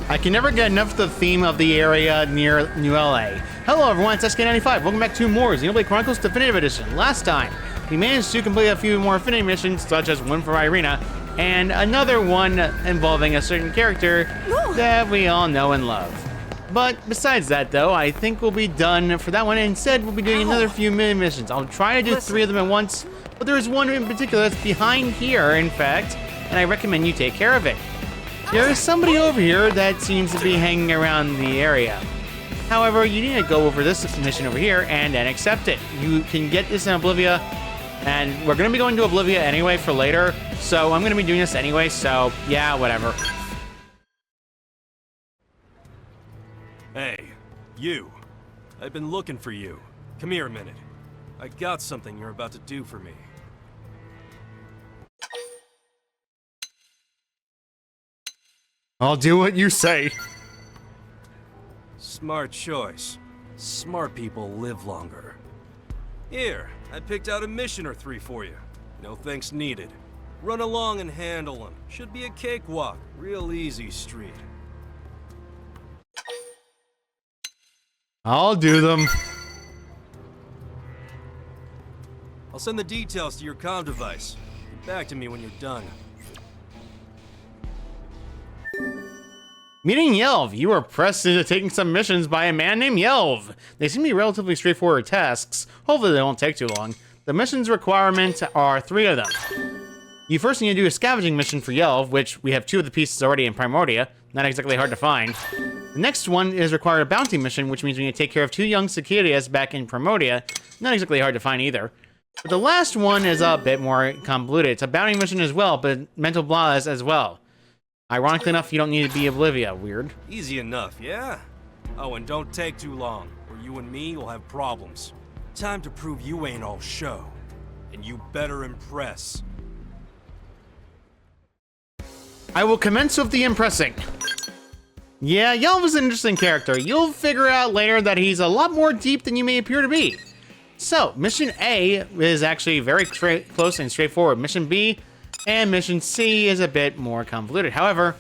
I can never get enough of the theme of the area near New LA. Hello everyone, it's SK95. Welcome back to more Xenoblade Chronicles Definitive Edition. Last time, we managed to complete a few more affinity missions, such as one for Irina, and another one involving a certain character that we all know and love. But besides that though, I think we'll be done for that one. Instead, we'll be doing another few mini missions. I'll try to do 3 of them at once, but there is one in particular that's behind here, in fact, and I recommend you take care of it. There is somebody over here that seems to be hanging around the area. However, you need to go over this mission over here and then accept it. You can get this in Oblivia, and we're going to be going to Oblivia anyway for later, so I'm going to be doing this anyway, so yeah, whatever. Hey, you. I've been looking for you. Come here a minute. I got something you're about to do for me. I'll do what you say. Smart choice. Smart people live longer. Here, I picked out a mission or 3 for you. No thanks needed. Run along and handle them. Should be a cakewalk. Real easy street. I'll do them. I'll send the details to your comm device. Get back to me when you're done. Meeting Yelv, you are pressed into taking some missions by a man named Yelv. They seem to be relatively straightforward tasks. Hopefully they won't take too long. The mission's requirements are 3 of them. You first need to do a scavenging mission for Yelv, which we have 2 of the pieces already in Primordia. Not exactly hard to find. The next one is required a bounty mission, which means we need to take care of 2 young cicadas back in Primordia. Not exactly hard to find either. But the last one is a bit more convoluted. It's a bounty mission as well, but mental blahs as well. Ironically enough, you don't need to be Oblivia. Weird. Easy enough, yeah? Oh, and don't take too long, or you and me will have problems. Time to prove you ain't all show. And you better impress. I will commence with the impressing. Yeah, Yelv is an interesting character. You'll figure out later that he's a lot more deep than you may appear to be. So, Mission A is actually very close and straightforward. Mission B and Mission C is a bit more convoluted. However,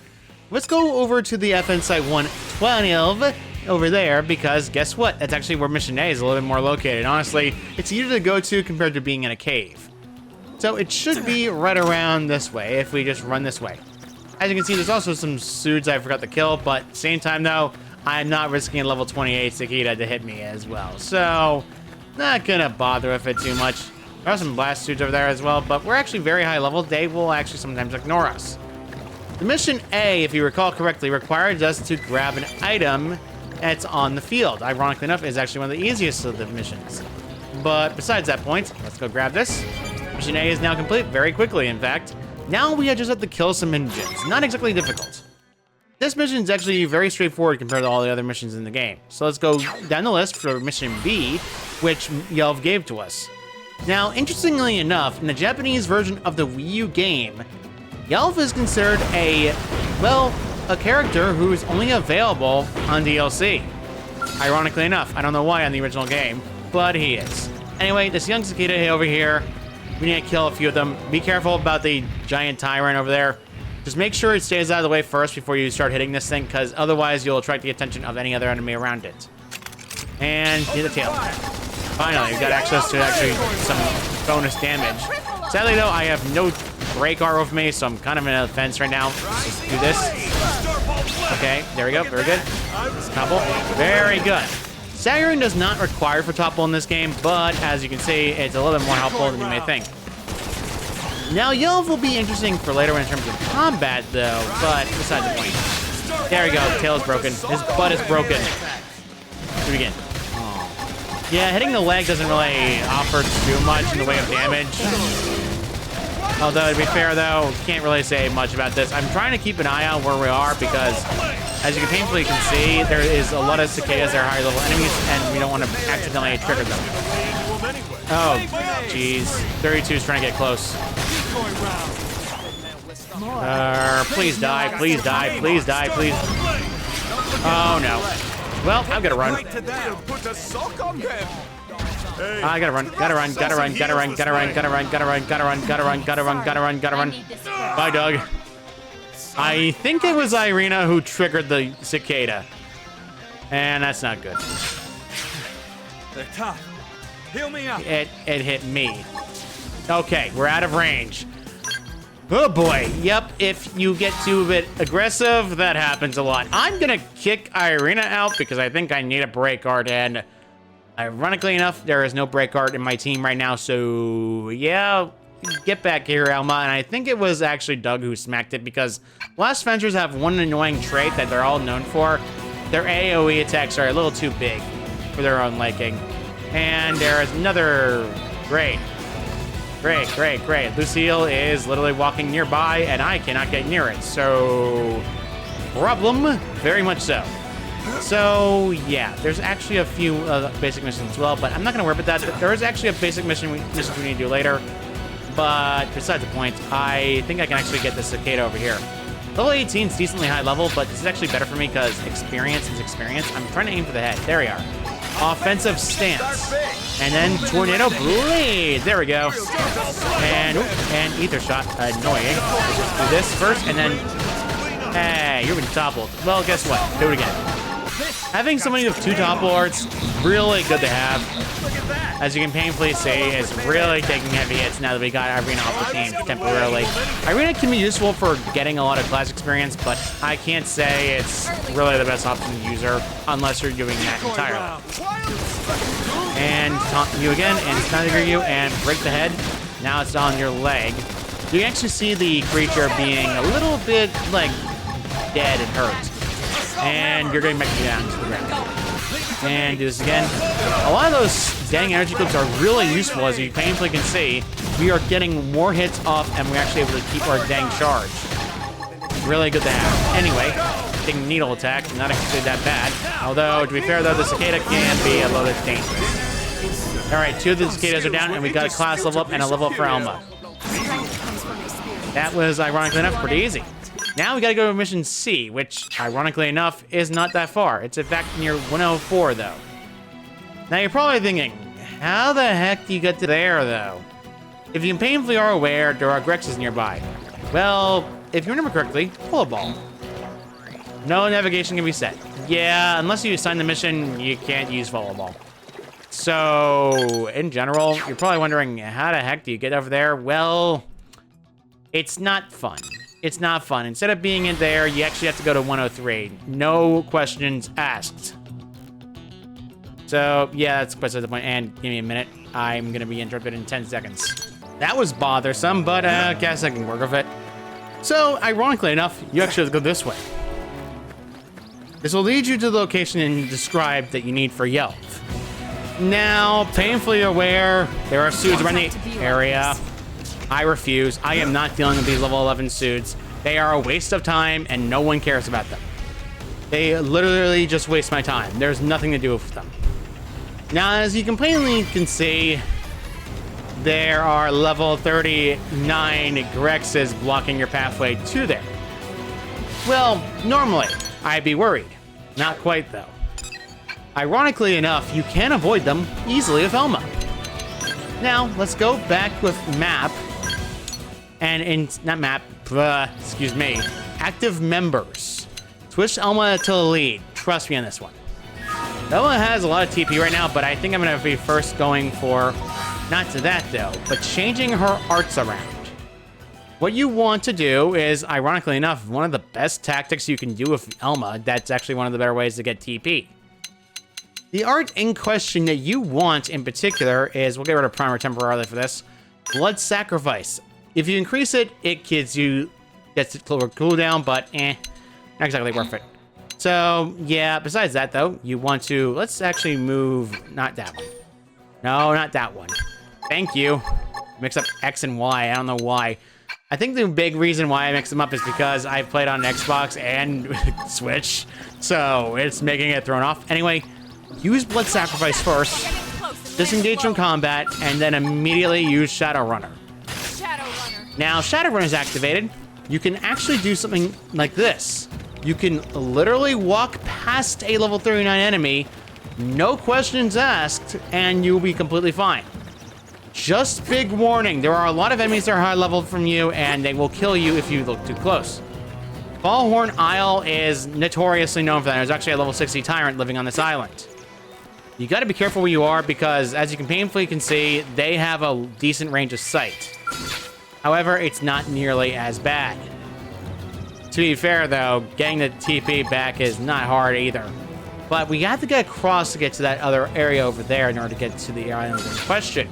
let's go over to the FN Site 112 over there, because guess what? That's actually where Mission A is a little bit more located. Honestly, it's easier to go to compared to being in a cave. So it should be right around this way if we just run this way. As you can see, there's also some suits I forgot to kill, but at the same time though, I'm not risking a level 28 cicada to hit me as well. So, not gonna bother with it too much. There are some blast suits over there as well, but we're actually very high level. They will actually sometimes ignore us. The mission A, if you recall correctly, requires us to grab an item that's on the field. Ironically enough, is actually one of the easiest of the missions. But besides that point, let's go grab this. Mission A is now complete, very quickly in fact. Now we just have to kill some engines. Not exactly difficult. This mission is actually very straightforward compared to all the other missions in the game. So let's go down the list for Mission B, which Yelv gave to us. Now, interestingly enough, in the Japanese version of the Wii U game, Yelv is considered a character who is only available on DLC. Ironically enough, I don't know why on the original game, but he is. Anyway, this young cicada over here, we need to kill a few of them. Be careful about the giant tyrant over there. Just make sure it stays out of the way first before you start hitting this thing, because otherwise you'll attract the attention of any other enemy around it. And hit the tail. Finally, we got access to actually some bonus damage. Sadly though, I have no break arrow with me, so I'm kind of in a fence right now. Let's just do this. Okay, there we go, very good. Topple, very good. Staggering does not require for topple in this game, but as you can see, it's a little bit more helpful than you may think. Now, Yelv will be interesting for later in terms of combat though, but besides the point. There we go, the tail is broken. His butt is broken. Do it again. Yeah, hitting the leg doesn't really offer too much in the way of damage. Although, to be fair though, can't really say much about this. I'm trying to keep an eye on where we are because, as you can painfully see, there is a lot of cicadas that are higher level enemies, and we don't want to accidentally trigger them. Oh, jeez. 32 is trying to get close. Please die, please die, please die, please. Oh no. Well, I'm gonna run. I gotta run, gotta run, gotta run, gotta run, gotta run, gotta run, gotta run, gotta run, gotta run, gotta run, gotta run, gotta run. Bye, Doug. I think it was Irina who triggered the cicada. And that's not good. They're tough. Heal me up. It hit me. Okay, we're out of range. Oh boy, yep, if you get too a bit aggressive, that happens a lot. I'm gonna kick Irina out because I think I need a break art, and ironically enough, there is no break art in my team right now, so yeah, get back here, Elma. And I think it was actually Doug who smacked it because Last Ventures have one annoying trait that they're all known for. Their AoE attacks are a little too big for their own liking. And there is another great. Lucille is literally walking nearby, and I cannot get near it. So, problem, very much so. So, yeah, there's actually a few basic missions as well, but I'm not going to worry about that. There is actually a basic mission we need to do later. But besides the point, I think I can actually get the cicada over here. Level 18 is decently high level, but this is actually better for me because experience is experience. I'm trying to aim for the head. There we are. Offensive stance. And then Tornado Blade. There we go. And Ether Shot. Annoying. Let's just do this first, and then... Hey, you've been toppled. Well, guess what? Do it again. Having somebody with 2 topple arts, really good to have. As you can painfully see, is really taking heavy hits now that we got Irina off the team temporarily. Irina can be useful for getting a lot of class experience, but I can't say it's really the best option to use her unless you're doing that entirely. And taunt you again, and stagger you, and break the head. Now it's on your leg. You can actually see the creature being a little bit, like, dead and hurt. And you're getting back down to the ground. And do this again. A lot of those dang energy clips are really useful, as you painfully can see. We are getting more hits off, and we're actually able to keep our dang charge. Really good to have. Anyway, taking needle attack, not actually that bad. Although, to be fair though, the cicada can be a little bit dangerous. Alright, 2 of the cicadas are down, and we got a class level up and a level up for Elma. That was, ironically enough, pretty easy. Now we gotta go to mission C, which, ironically enough, is not that far. It's in fact near 104, though. Now you're probably thinking, how the heck do you get to there, though? If you painfully are aware, there are Grexes nearby. Well, if you remember correctly, pull a ball. No navigation can be set. Yeah, unless you assign the mission, you can't use follow ball. So, in general, you're probably wondering, how the heck do you get over there? Well, it's not fun. It's not fun. Instead of being in there, you actually have to go to 103. No questions asked. So, yeah, that's beside the point. And give me a minute. I'm going to be interrupted in 10 seconds. That was bothersome, but I guess I can work with it. So, ironically enough, you actually have to go this way. This will lead you to the location described that you need for Yelv. Now, painfully aware, there are suits around the area. I refuse. I am not dealing with these level 11 suits. They are a waste of time, and no one cares about them. They literally just waste my time. There's nothing to do with them. Now, as you can plainly see, there are level 39 Grexes blocking your pathway to there. Well, normally, I'd be worried. Not quite, though. Ironically enough, you can avoid them easily with Elma. Now, let's go back with map. Excuse me, active members. Switch Elma to the lead. Trust me on this one. Elma has a lot of TP right now, but I think I'm gonna be first going for, not to that though, but changing her arts around. What you want to do is, ironically enough, one of the best tactics you can do with Elma, that's actually one of the better ways to get TP. The art in question that you want in particular is, we'll get rid of Primer temporarily for this, Blood Sacrifice. If you increase it, it gets it cooldown, but not exactly worth it. So, yeah, besides that though, you want to, let's actually move, not that one. No, not that one. Thank you. Mix up X and Y, I don't know why. I think the big reason why I mix them up is because I've played on Xbox and Switch, so it's making it thrown off. Anyway, use Blood Sacrifice first, disengage from combat, and then immediately use Shadowrunner. Now, Shadowrunner is activated. You can actually do something like this. You can literally walk past a level 39 enemy, no questions asked, and you'll be completely fine. Just big warning, there are a lot of enemies that are high level from you, and they will kill you if you look too close. Ballhorn Isle is notoriously known for that. There's actually a level 60 tyrant living on this island. You got to be careful where you are because, as you can painfully can see, they have a decent range of sight. However, it's not nearly as bad. To be fair, though, getting the TP back is not hard either. But we have to get across to get to that other area over there in order to get to the island in question.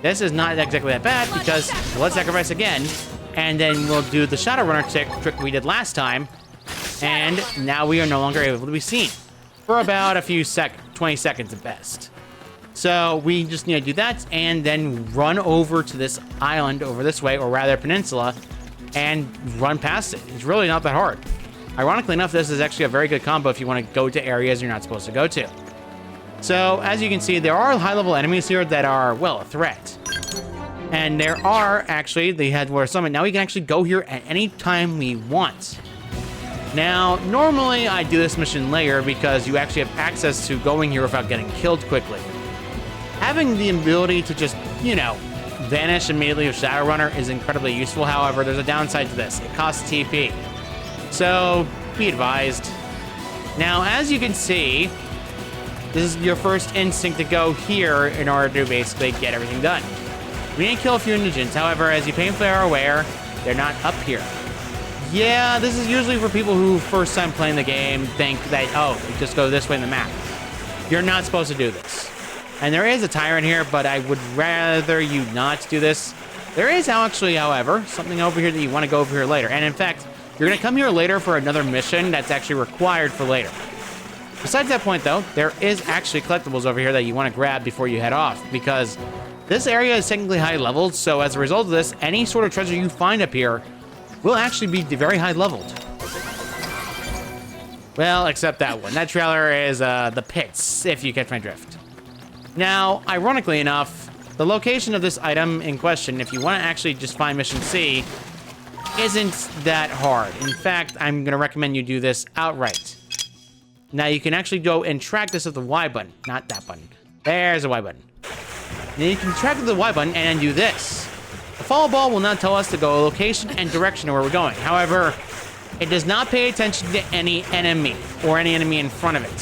This is not exactly that bad because let's sacrifice again, and then we'll do the Shadowrunner trick we did last time, and now we are no longer able to be seen for about a few 20 seconds at best. So we just need to do that and then run over to this island over this way, or rather peninsula, and run past it. It's really not that hard. Ironically enough, this is actually a very good combo if you want to go to areas you're not supposed to go to. So, as you can see, there are high-level enemies here that are, well, a threat. And there are, actually, the Headwater Summit. Now we can actually go here at any time we want. Now, normally I do this mission later because you actually have access to going here without getting killed quickly. Having the ability to just, you know, vanish immediately with Shadowrunner is incredibly useful. However, there's a downside to this. It costs TP. So, be advised. Now, as you can see, this is your first instinct to go here in order to basically get everything done. We need to kill a few indigents. However, as you painfully are aware, they're not up here. Yeah, this is usually for people who first time playing the game think that, oh, you just go this way in the map. You're not supposed to do this. And there is a tyrant here, but I would rather you not do this. There is actually, however, something over here that you want to go over here later. And in fact, you're going to come here later for another mission that's actually required for later. Besides that point, though, there is actually collectibles over here that you want to grab before you head off, because this area is technically high leveled, so as a result of this, any sort of treasure you find up here will actually be very high leveled. Well, except that one. That trailer is the pits, if you catch my drift. Now, ironically enough, the location of this item in question, if you want to actually just find Mission C, isn't that hard. In fact, I'm going to recommend you do this outright. Now, you can actually go and track this with the Y button. Not that button. There's a Y button. Now, you can track with the Y button and do this. The follow ball will not tell us to go location and direction of where we're going. However, it does not pay attention to any enemy or any enemy in front of it.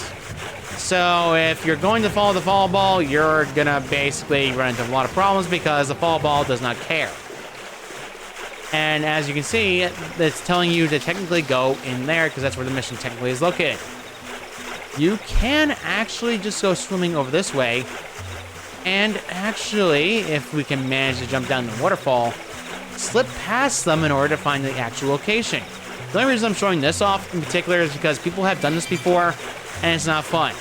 So, if you're going to follow the follow ball, you're going to basically run into a lot of problems because the follow ball does not care. And as you can see, it's telling you to technically go in there because that's where the mission technically is located. You can actually just go swimming over this way. And actually, if we can manage to jump down the waterfall, slip past them in order to find the actual location. The only reason I'm showing this off in particular is because people have done this before, and it's not fun.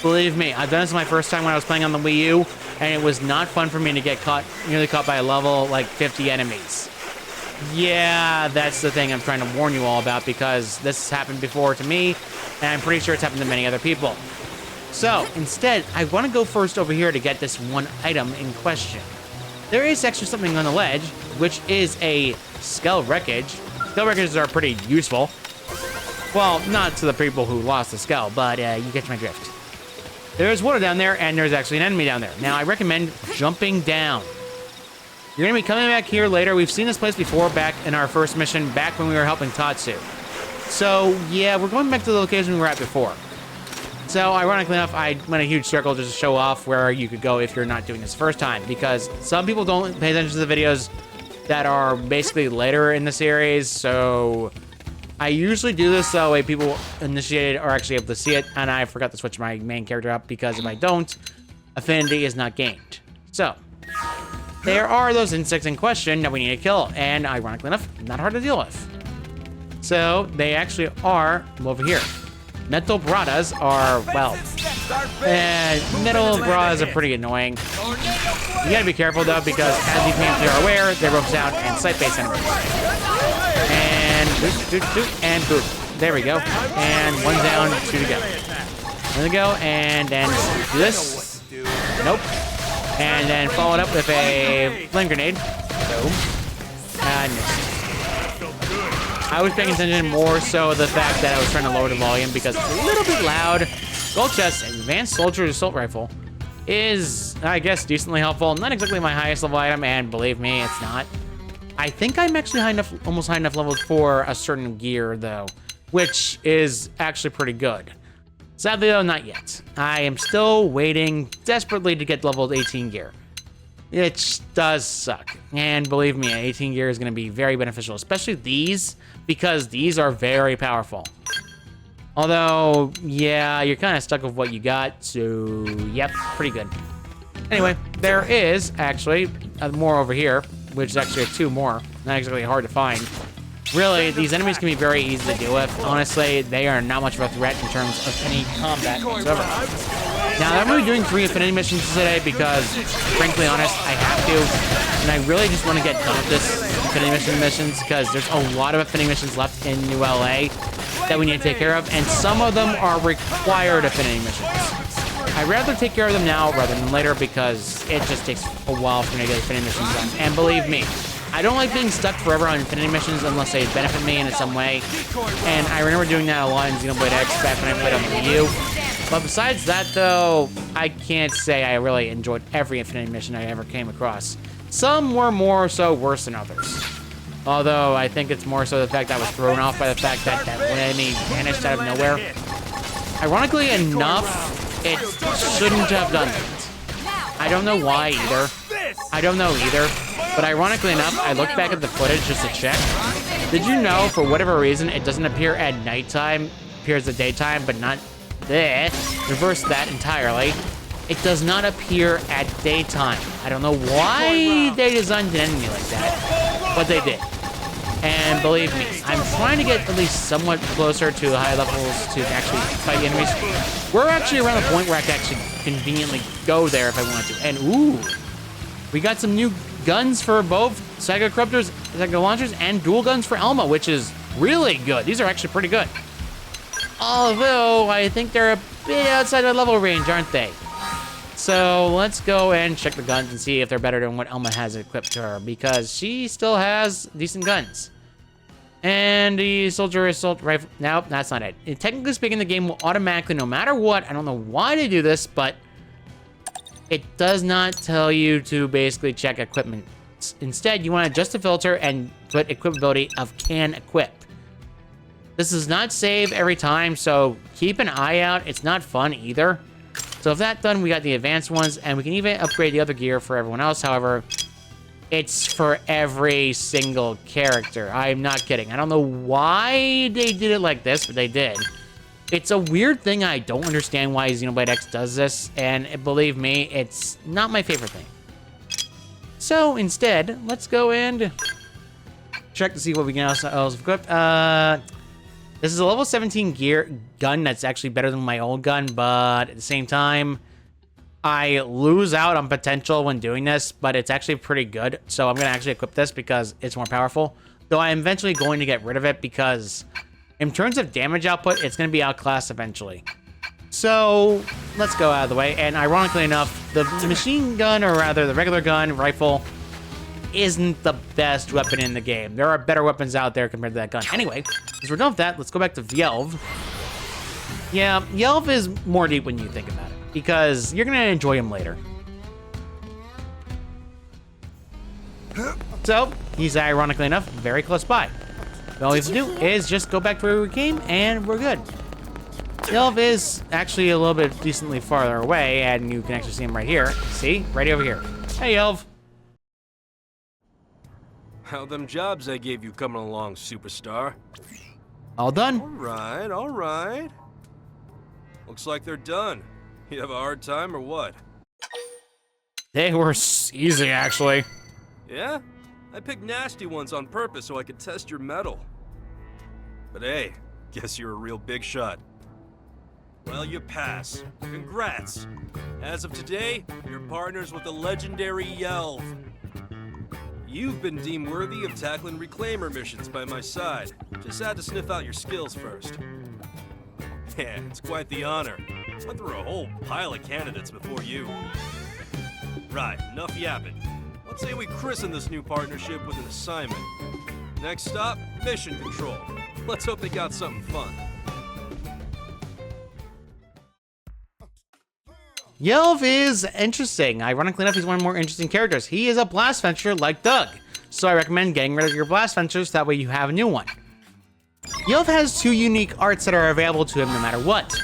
Believe me, I've done this my first time when I was playing on the Wii U, and it was not fun for me to get nearly caught by a level like 50 enemies. Yeah, that's the thing I'm trying to warn you all about because this has happened before to me, and I'm pretty sure it's happened to many other people. So, instead, I want to go first over here to get this one item in question. There is actually something on the ledge, which is a skull wreckage. Skull wreckages are pretty useful. Well, not to the people who lost the skull, but you get my drift. There's water down there, and there's actually an enemy down there. Now, I recommend jumping down. You're going to be coming back here later. We've seen this place before back in our first mission, back when we were helping Tatsu. So, yeah, we're going back to the location we were at before. So, ironically enough, I went a huge circle just to show off where you could go if you're not doing this the first time, because some people don't pay attention to the videos that are basically later in the series, so I usually do this so that way people initiated are actually able to see it, and I forgot to switch my main character up, because if I don't, affinity is not gained. So, there are those insects in question that we need to kill, and ironically enough, not hard to deal with. So, they actually are over here. Metal Bradas are, well, metal Bradas are pretty annoying. You gotta be careful though, because as you painfully are aware, they rope down and sight-based enemies. And boop. There we go. And one down, two to go. There we go, and then do this. Nope. And then follow it up with a flame grenade. Boom. And missed. I was paying attention more so the fact that I was trying to lower the volume because it's a little bit loud. Gold chest, advanced soldier assault rifle is, I guess, decently helpful. Not exactly my highest level item, and believe me, it's not. I think I'm actually high enough, almost high enough level for a certain gear, though, which is actually pretty good. Sadly, though, not yet. I am still waiting desperately to get leveled 18 gear. It does suck. And believe me, 18 gear is going to be very beneficial, especially these, because these are very powerful. Although, yeah, you're kind of stuck with what you got, so yep, pretty good. Anyway, there is actually more over here, which is actually 2 more. Not exactly hard to find. Really, these enemies can be very easy to deal with. Honestly, they are not much of a threat in terms of any combat whatsoever. Now, I'm really doing 3 affinity missions today because, frankly honest, I have to. And I really just want to get done with this affinity missions because there's a lot of affinity missions left in New LA that we need to take care of, and some of them are required affinity missions. I'd rather take care of them now rather than later because it just takes a while for me to get affinity missions done. And believe me, I don't like being stuck forever on infinity missions unless they benefit me in some way. And I remember doing that a lot in Xenoblade X back when I played on the Wii U. But besides that, though, I can't say I really enjoyed every infinity mission I ever came across. Some were more so worse than others. Although I think it's more so the fact that I was thrown off by the fact that that enemy vanished out of nowhere. Ironically enough, it shouldn't have done that. I don't know why either. I don't know either. But ironically enough, I looked back at the footage just to check. Did you know, for whatever reason, it doesn't appear at nighttime, appears at daytime, but not there. Reverse that entirely. It does not appear at daytime. I don't know why they designed an enemy like that, but they did. And believe me, I'm trying to get at least somewhat closer to high levels to actually fight the enemies. We're actually around the point where I can actually conveniently go there if I want to. And ooh, we got some new guns for both Psycho Corruptors, Psycho Launchers, and dual guns for Elma, which is really good. These are actually pretty good. Although, I think they're a bit outside the level range, aren't they? So, let's go and check the guns and see if they're better than what Elma has equipped to her, because she still has decent guns. And the Soldier Assault Rifle... Nope, that's not it. Technically speaking, the game will automatically, no matter what, I don't know why they do this, but it does not tell you to basically check equipment. Instead, you want to adjust the filter and put equipability of can equip. This does not save every time, so keep an eye out. It's not fun either. So if that's done, we got the advanced ones, and we can even upgrade the other gear for everyone else. However, it's for every single character. I'm not kidding. I don't know why they did it like this, but they did. It's a weird thing. I don't understand why Xenoblade X does this, and believe me, it's not my favorite thing. So instead, let's go and check to see what we can else equip. This is a level 17 gear gun that's actually better than my old gun, but at the same time, I lose out on potential when doing this, but it's actually pretty good. So I'm going to actually equip this because it's more powerful. Though I'm eventually going to get rid of it because in terms of damage output, it's going to be outclassed eventually. So let's go out of the way. And ironically enough, the machine gun, or rather the regular gun, rifle, isn't the best weapon in the game. There are better weapons out there compared to that gun. Anyway, as we're done with that, let's go back to Yelv. Yeah, Yelv is more deep when you think about it, because you're going to enjoy him later. So, he's ironically enough very close by. All we have to do is just go back to where we came, and we're good. Yelv is actually a little bit decently farther away, and you can actually see him right here. See? Right over here. Hey, Yelv. How them jobs I gave you coming along, superstar? All done. All right, all right. Looks like they're done. You have a hard time or what? They were easy, actually. Yeah? I picked nasty ones on purpose so I could test your mettle. But hey, guess you're a real big shot. Well, you pass. Congrats. As of today, you're partners with the legendary Yelv. You've been deemed worthy of tackling reclaimer missions by my side. Just had to sniff out your skills first. Yeah, it's quite the honor. Went through a whole pile of candidates before you. Right, enough yapping. Let's say we christen this new partnership with an assignment. Next stop, mission control. Let's hope they got something fun. Yelv is interesting. Ironically enough, he's one of the more interesting characters. He is a blast venture like Doug. so I recommend getting rid of your blast fencers, that way you have a new one. Yelv has 2 unique arts that are available to him no matter what.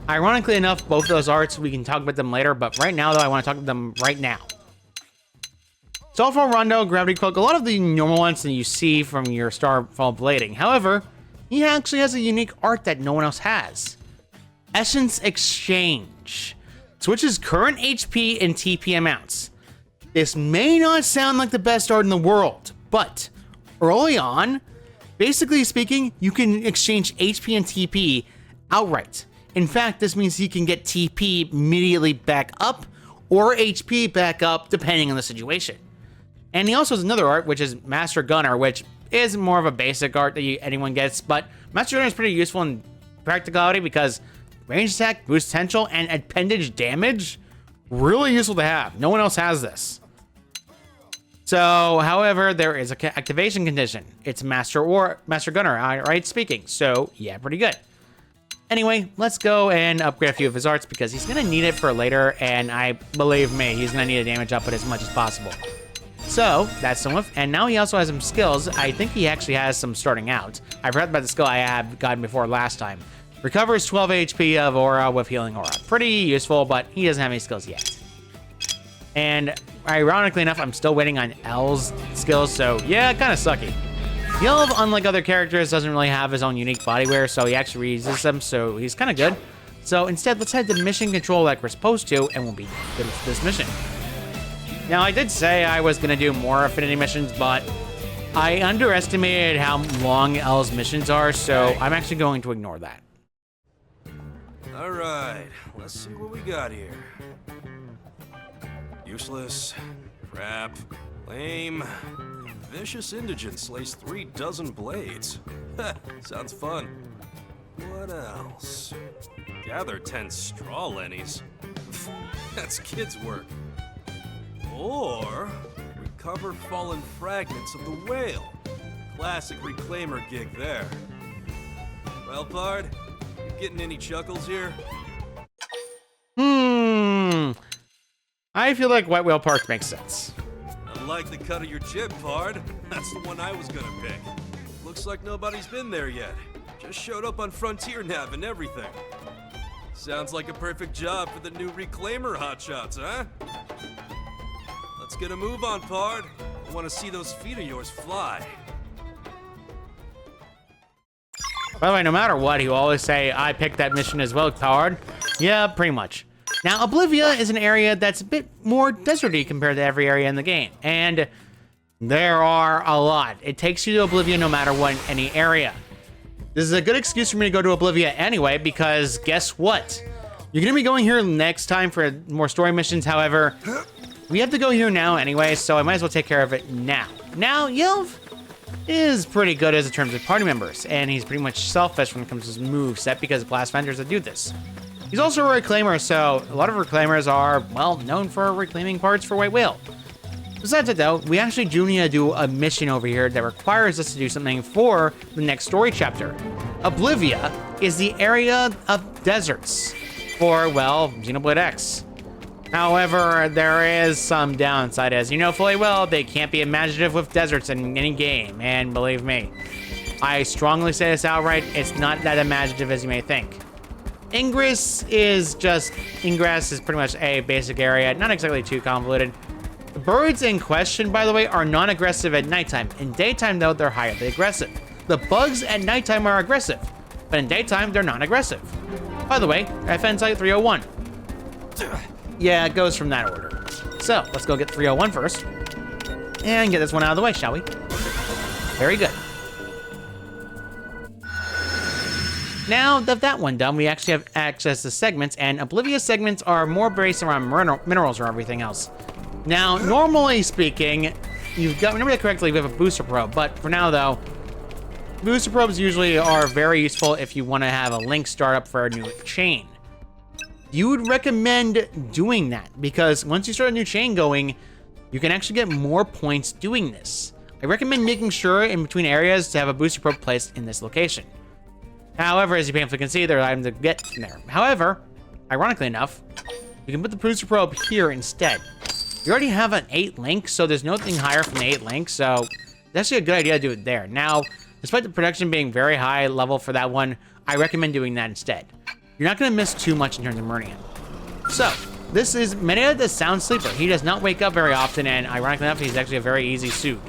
Ironically enough, both of those arts, we can talk about them later, but right now, though, I want to talk about them right now. Soulful Rondo, Gravity Cloak, a lot of the normal ones that you see from your Starfall Blading. However, he actually has a unique art that no one else has. Essence Exchange. Switches current HP and TP amounts. This may not sound like the best art in the world, but early on, basically speaking, you can exchange HP and TP outright. In fact, this means you can get TP immediately back up or HP back up depending on the situation. And he also has another art, which is Master Gunner, which is more of a basic art that anyone gets, but Master Gunner is pretty useful in practicality because range attack, boost potential, and appendage damage, really useful to have. No one else has this. So, however, there is a activation condition. It's Master Gunner, right speaking. So, yeah, pretty good. Anyway, let's go and upgrade a few of his arts because he's going to need it for later, and believe me, he's going to need a damage output as much as possible. So, that's some of, and now he also has some skills. I think he actually has some starting out. I've read about the skill I have gotten before last time. Recovers 12 HP of aura with healing aura. Pretty useful, but he doesn't have any skills yet. And ironically enough, I'm still waiting on L's skills, so yeah, kind of sucky. Yelv, unlike other characters, doesn't really have his own unique body wear, so he actually reuses them, so he's kind of good. So instead, let's head to mission control like we're supposed to, and we'll be good with this mission. Now, I did say I was going to do more affinity missions, but I underestimated how long L's missions are, so I'm actually going to ignore that. All right, let's see what we got here. Useless, crap, lame, vicious indigent slays 3 dozen blades. Sounds fun. What else? Gather 10 straw lennies. That's kids' work. Or recover fallen fragments of the whale. Classic reclaimer gig there. Well, Pard, you getting any chuckles here? I feel like White Whale Park makes sense. I like the cut of your jib, Pard. That's the one I was gonna pick. Looks like nobody's been there yet. Just showed up on Frontier Nav and everything. Sounds like a perfect job for the new reclaimer hotshots, huh? Let's get a move on, Pard. I want to see those feet of yours fly. By the way, no matter what, he will always say, I picked that mission as well, Pard. Yeah, pretty much. Now, Oblivia is an area that's a bit more deserty compared to every area in the game, and there are a lot. It takes you to Oblivia no matter what in any area. This is a good excuse for me to go to Oblivia anyway, because guess what? You're going to be going here next time for more story missions, however, we have to go here now anyway, so I might as well take care of it now. Now, Yelv is pretty good as in terms of party members, and he's pretty much selfish when it comes to his move set because of blast vendors that do this. He's also a reclaimer, so a lot of reclaimers are, well, known for reclaiming parts for White Whale. Besides that, though, we actually do need to do a mission over here that requires us to do something for the next story chapter. Oblivia is the area of deserts for, well, Xenoblade X. However, there is some downside, as you know fully well, they can't be imaginative with deserts in any game, and believe me, I strongly say this outright, it's not that imaginative as you may think. Ingress is pretty much a basic area, not exactly too convoluted. The birds in question, by the way, are non-aggressive at nighttime. In daytime, though, they're highly aggressive. The bugs at nighttime are aggressive, but in daytime, they're non-aggressive. By the way, FN Site 301. Yeah, it goes from that order. So, let's go get 301 first. And get this one out of the way, shall we? Very good. Now that that one done, we actually have access to segments, and Oblivious segments are more based around minerals or everything else. Now, normally speaking, remember that correctly, we have a booster probe, but for now though, booster probes usually are very useful if you want to have a link startup for a new chain. You would recommend doing that, because once you start a new chain going, you can actually get more points doing this. I recommend making sure in between areas to have a booster probe placed in this location. However, as you painfully can see, there are items to get from there. However, ironically enough, you can put the booster probe here instead. You already have an 8 link, so there's nothing higher from the 8 link, so that's actually a good idea to do it there. Now, despite the production being very high level for that one, I recommend doing that instead. You're not going to miss too much in terms of Meridian. So, this is Medea the Sound Sleeper. He does not wake up very often, and ironically enough, he's actually a very easy suit.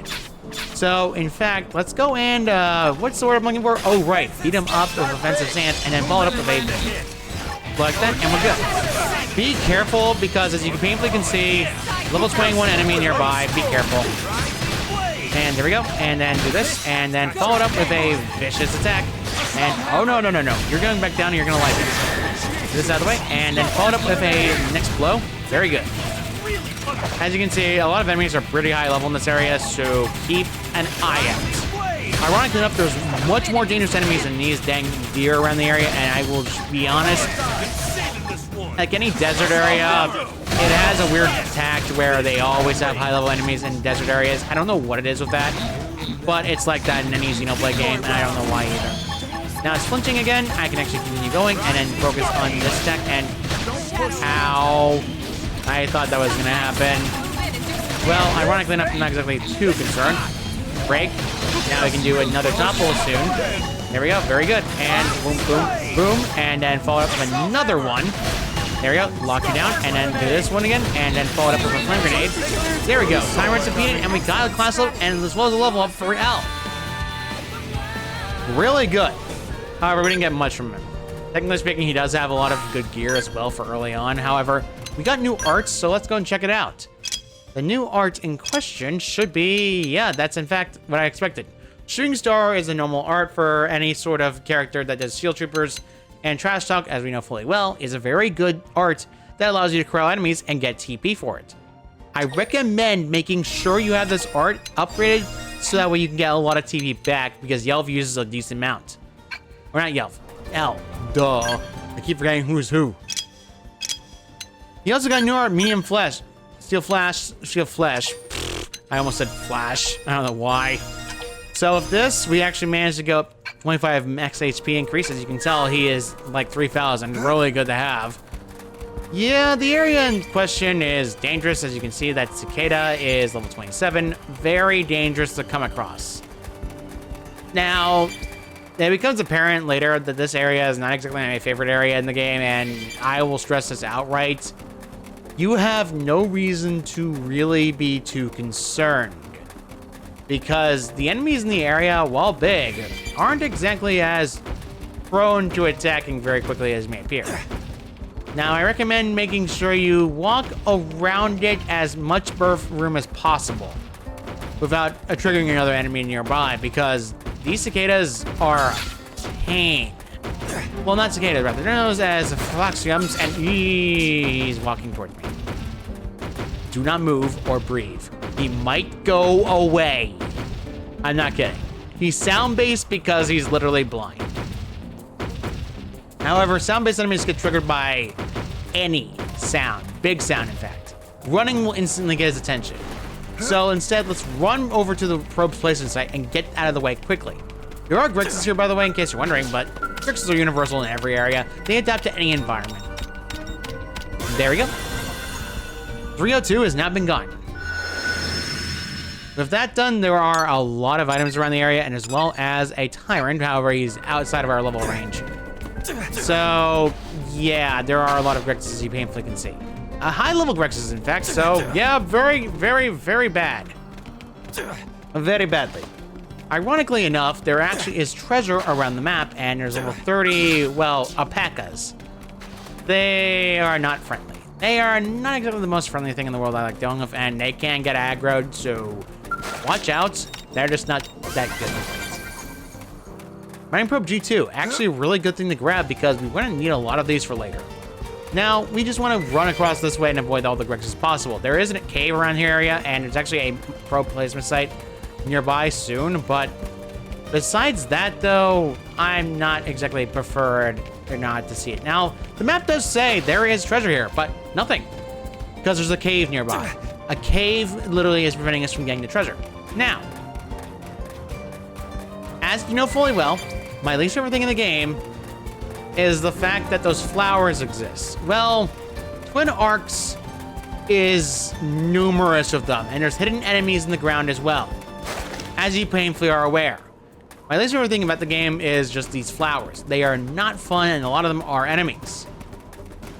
So, in fact, let's go and, what's the word I'm looking for? Oh, right. Beat him up with offensive stance, and then follow it up with a like that, and we're good. Be careful, because as you painfully can see, level 21 enemy nearby. Be careful. And there we go. And then do this, and then follow it up with a vicious attack. And, oh, no. You're going back down, and you're going to like it. This out of the way, and then follow it up with a next blow. Very good. As you can see, a lot of enemies are pretty high level in this area, so keep an eye out. Ironically enough, there's much more dangerous enemies than these dang deer around the area, and I will be honest, like any desert area, it has a weird attack where they always have high level enemies in desert areas. I don't know what it is with that, but it's like that in any Xenoblade game, and I don't know why either. Now it's flinching again. I can actually continue going and then focus on this attack, and ow. I thought that was going to happen. Well, ironically enough, I'm not exactly too concerned. Break. Now we can do another topple soon. There we go. Very good. And boom, boom, boom. And then follow up with another one. There we go. Lock you down. And then do this one again. And then follow it up with a flame grenade. There we go. Tyrant's defeated. And we got a class up and as well as a level up for L. Really good. However, we didn't get much from him. Technically speaking, he does have a lot of good gear as well for early on. However, we got new arts, so let's go and check it out. The new art in question should be, yeah, that's in fact what I expected. Shooting Star is a normal art for any sort of character that does Shield Troopers, and Trash Talk, as we know fully well, is a very good art that allows you to corral enemies and get TP for it. I recommend making sure you have this art upgraded so that way you can get a lot of TP back, because Yelv uses a decent amount. Or not Yelv, L, duh. I keep forgetting who's who. He also got new art, Medium Flesh. Steel Flesh. I almost said Flash. I don't know why. So with this, we actually managed to go up 25 max HP increase. As you can tell, he is like 3,000. Really good to have. Yeah, the area in question is dangerous. As you can see, that cicada is level 27. Very dangerous to come across. Now, it becomes apparent later that this area is not exactly my favorite area in the game, and I will stress this outright. You have no reason to really be too concerned, because the enemies in the area, while big, aren't exactly as prone to attacking very quickly as may appear. Now, I recommend making sure you walk around it as much room as possible without triggering another enemy nearby, because these cicadas are a pain. Well, not cicadas, rather. They're known as Flaxiums, and he's walking towards me. Do not move or breathe. He might go away. I'm not kidding. He's sound-based because he's literally blind. However, sound-based enemies get triggered by any sound. Big sound, in fact. Running will instantly get his attention. So instead, let's run over to the probe placement site and get out of the way quickly. There are Grixis here, by the way, in case you're wondering, but Grixis are universal in every area. They adapt to any environment. There we go. 302 has now been gone. With that done, there are a lot of items around the area, and as well as a Tyrant. However, he's outside of our level range. So, yeah, there are a lot of Grixis you painfully can see. A high-level Grixis, in fact, so, yeah, very, very, very bad. Very badly. Ironically enough, there actually is treasure around the map, and there's level 30, well, alpacas. They are not friendly. They are not exactly the most friendly thing in the world I like dealing with, and they can get aggroed, so watch out. They're just not that good with it. Mining Probe G2, actually a really good thing to grab because we're going to need a lot of these for later. Now, we just want to run across this way and avoid all the Grixis possible. There is a cave around here area, and there's actually a probe placement site nearby soon, but besides that, though, I'm not exactly preferred or not to see it. Now, the map does say there is treasure here, but nothing, because there's a cave nearby. A cave literally is preventing us from getting the treasure. Now, as you know fully well, my least favorite thing in the game is the fact that those flowers exist. Well, Twin Arcs is numerous of them, and there's hidden enemies in the ground as well, as you painfully are aware. My least favorite thing about the game is just these flowers. They are not fun, and a lot of them are enemies.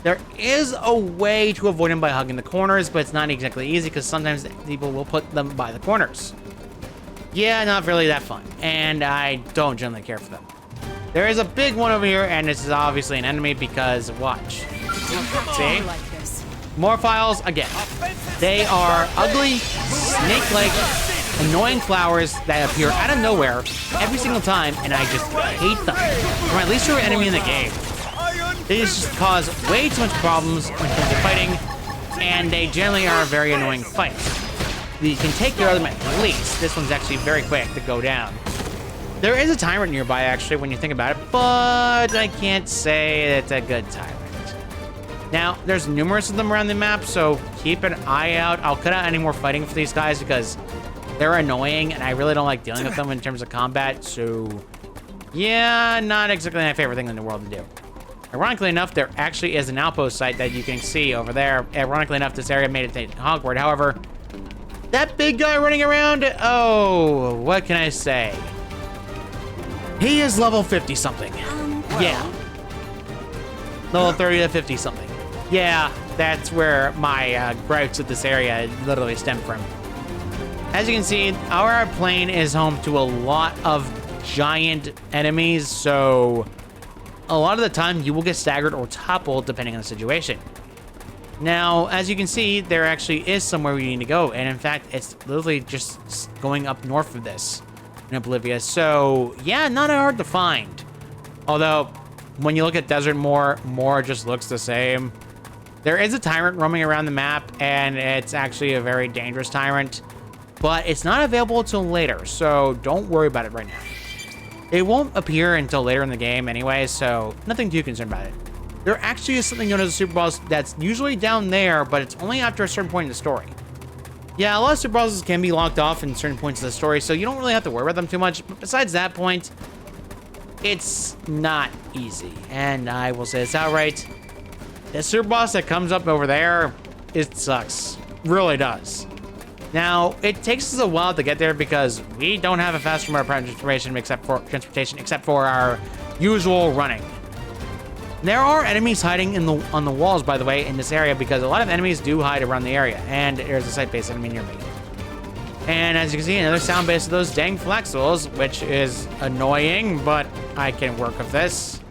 There is a way to avoid them by hugging the corners, but it's not exactly easy because sometimes people will put them by the corners. Yeah, not really that fun, and I don't generally care for them. There is a big one over here, and this is obviously an enemy because, watch. See? More files again. They are ugly, snake-like, annoying flowers that appear out of nowhere every single time, and I just hate them. They're my least favorite enemy in the game. They just cause way too much problems when it comes to fighting, and they generally are a very annoying fight. You can take care of them at least. This one's actually very quick to go down. There is a tyrant nearby, actually, when you think about it, but I can't say it's a good tyrant. Now, there's numerous of them around the map, so keep an eye out. I'll cut out any more fighting for these guys because they're annoying, and I really don't like dealing with them in terms of combat, so yeah, not exactly my favorite thing in the world to do. Ironically enough, there actually is an outpost site that you can see over there. Ironically enough, this area made it to Hogwarts. However, that big guy running around, oh, what can I say? He is level 50 something. Yeah. Level 30 to 50 something. Yeah, that's where my gripes with this area literally stem from. As you can see, our plane is home to a lot of giant enemies, so a lot of the time you will get staggered or toppled depending on the situation. Now, as you can see, there actually is somewhere we need to go, and in fact, it's literally just going up north of this in Oblivious. So, yeah, not hard to find. Although, when you look at Desert Moor, Moor just looks the same. There is a tyrant roaming around the map, and it's actually a very dangerous tyrant, but it's not available until later, so don't worry about it right now. It won't appear until later in the game anyway, so nothing too concerned about it. There actually is something known as a super boss that's usually down there, but it's only after a certain point in the story. Yeah, a lot of super bosses can be locked off in certain points of the story, so you don't really have to worry about them too much, but besides that point, it's not easy. And I will say this outright, the super boss that comes up over there, it sucks. Really does. Now, it takes us a while to get there because we don't have a fast mode of transportation except for our usual running. There are enemies hiding on the walls, by the way, in this area because a lot of enemies do hide around the area, and there's a site-based enemy near me. And as you can see, another sound base of those dang Flaxels, which is annoying, but I can work with this.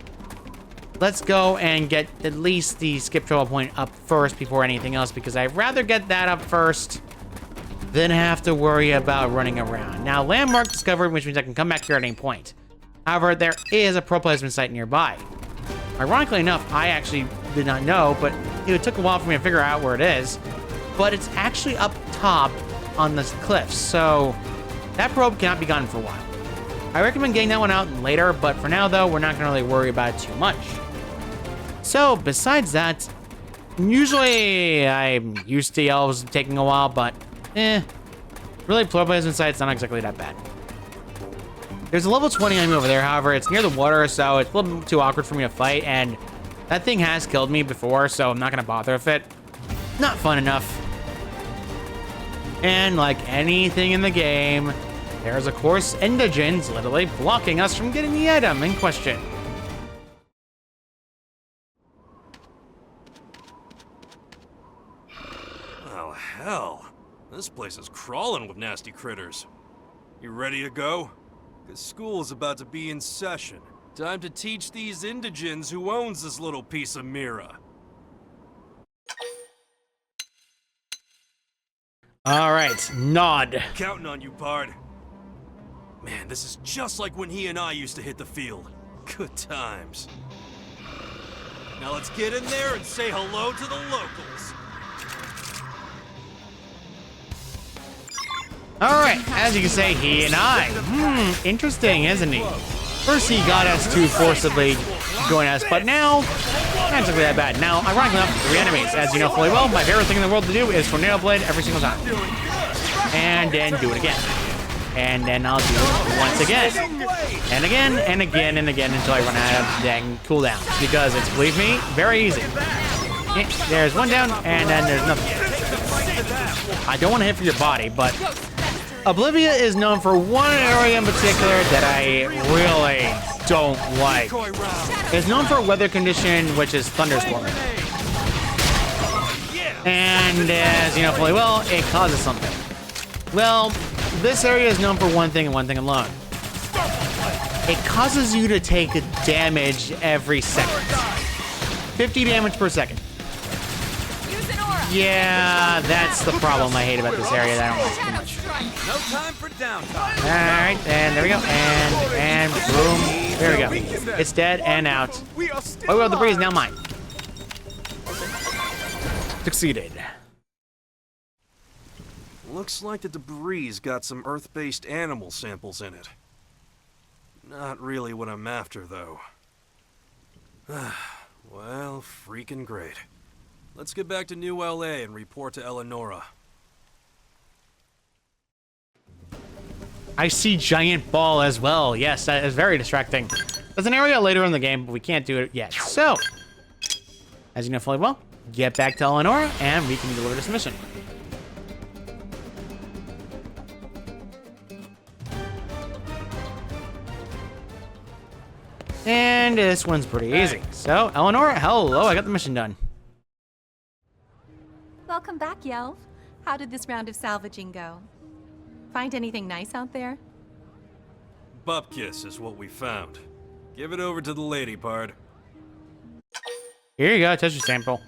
Let's go and get at least the skip travel point up first before anything else, because I'd rather get that up first than have to worry about running around. Now, landmark discovered, which means I can come back here at any point. However, there is a pro placement site nearby. Ironically enough, I actually did not know, but it took a while for me to figure out where it is. But it's actually up top on the cliffs, so that probe cannot be gotten for a while. I recommend getting that one out later, but for now, though, we're not going to really worry about it too much. So, besides that, usually I'm used to Yelvs taking a while, but really, pro placement site's not exactly that bad. There's a level 20 enemy over there, however, it's near the water, so it's a little bit too awkward for me to fight, and that thing has killed me before, so I'm not going to bother with it. Not fun enough. And like anything in the game, there's, of course, indigents literally blocking us from getting the item in question. Oh, hell. This place is crawling with nasty critters. You ready to go? Because school is about to be in session. Time to teach these indigents who owns this little piece of Mira. All right, nod. Counting on you, Bard. Man, this is just like when he and I used to hit the field. Good times. Now let's get in there and say hello to the locals. All right, as you can say, he and I. Interesting, isn't he? First, he got us to forcibly join us, but now, not exactly that bad. Now, ironically enough, 3 enemies. As you know fully well, my favorite thing in the world to do is Xenoblade every single time. And then do it again. And then I'll do it once again. And again, and again, and again, until I run out of dang cooldowns. Because it's, believe me, very easy. There's one down, and then there's nothing. I don't want to hit for your body, but Oblivia is known for one area in particular that I really don't like. It's known for a weather condition, which is thunderstorming. And as you know fully well, it causes something. Well, this area is known for one thing and one thing alone. It causes you to take damage every second. 50 damage per second. Yeah, that's the problem I hate about this area that I don't like too much. No time for downtime. Alright, and there we go. And boom. There we go. It's dead and out. Oh, well, the debris is now mine. Succeeded. Looks like the debris's got some Earth-based animal samples in it. Not really what I'm after, though. Well, freaking great. Let's get back to New LA and report to Eleonora. I see giant ball as well. Yes, that is very distracting. There's an area later in the game, but we can't do it yet. So, as you know fully well, get back to Eleonora and we can deliver this mission. And this one's pretty easy. So, Eleonora, hello, I got the mission done. Welcome back, Yelv. How did this round of salvaging go? Find anything nice out there? Bupkis is what we found. Give it over to the lady, Pard. Here you go, tissue sample.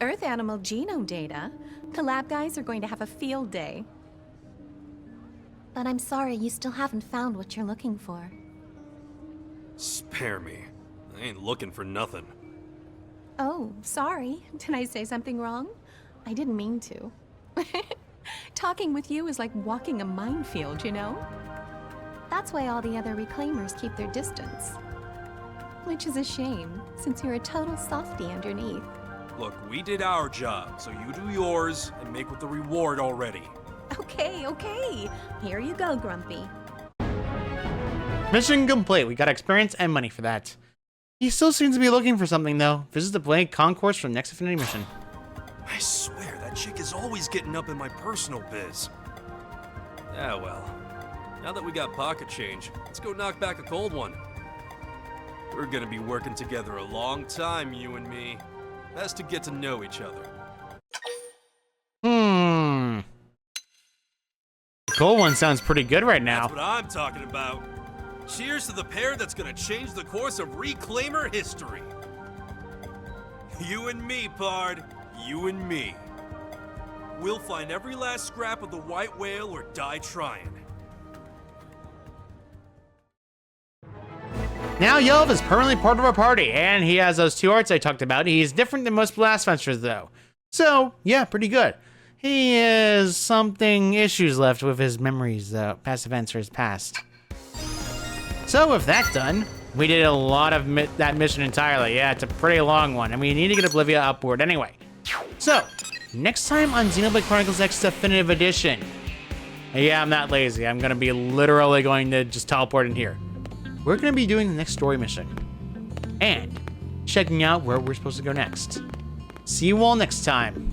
Earth animal genome data? The lab guys are going to have a field day. But I'm sorry, you still haven't found what you're looking for. Spare me. I ain't looking for nothing. Oh, sorry. Did I say something wrong? I didn't mean to. Talking with you is like walking a minefield, you know? That's why all the other reclaimers keep their distance. Which is a shame, since you're a total softie underneath. Look, we did our job, so you do yours and make with the reward already. Okay. Here you go, Grumpy. Mission complete. We got experience and money for that. He still seems to be looking for something, though. Visit the blank concourse for the next Affinity mission. I swear, that chick is always getting up in my personal biz. Yeah, well, now that we got pocket change, let's go knock back a cold one. We're gonna be working together a long time, you and me. Best to get to know each other. The cold one sounds pretty good right now. That's what I'm talking about. Cheers to the pair that's gonna change the course of Reclaimer history. You and me, Pard. You and me. We'll find every last scrap of the white whale or die trying. Now Yelv is permanently part of our party, and he has those two arts I talked about. He's different than most Blast Fencers, though. So, yeah, pretty good. He has something issues left with his memories, though. Past events or his past. So with that done, we did a lot of that mission entirely. Yeah, it's a pretty long one, and we need to get Oblivia upward anyway. So, next time on Xenoblade Chronicles X Definitive Edition. Yeah, I'm not lazy. I'm going to be literally going to just teleport in here. We're going to be doing the next story mission. And checking out where we're supposed to go next. See you all next time.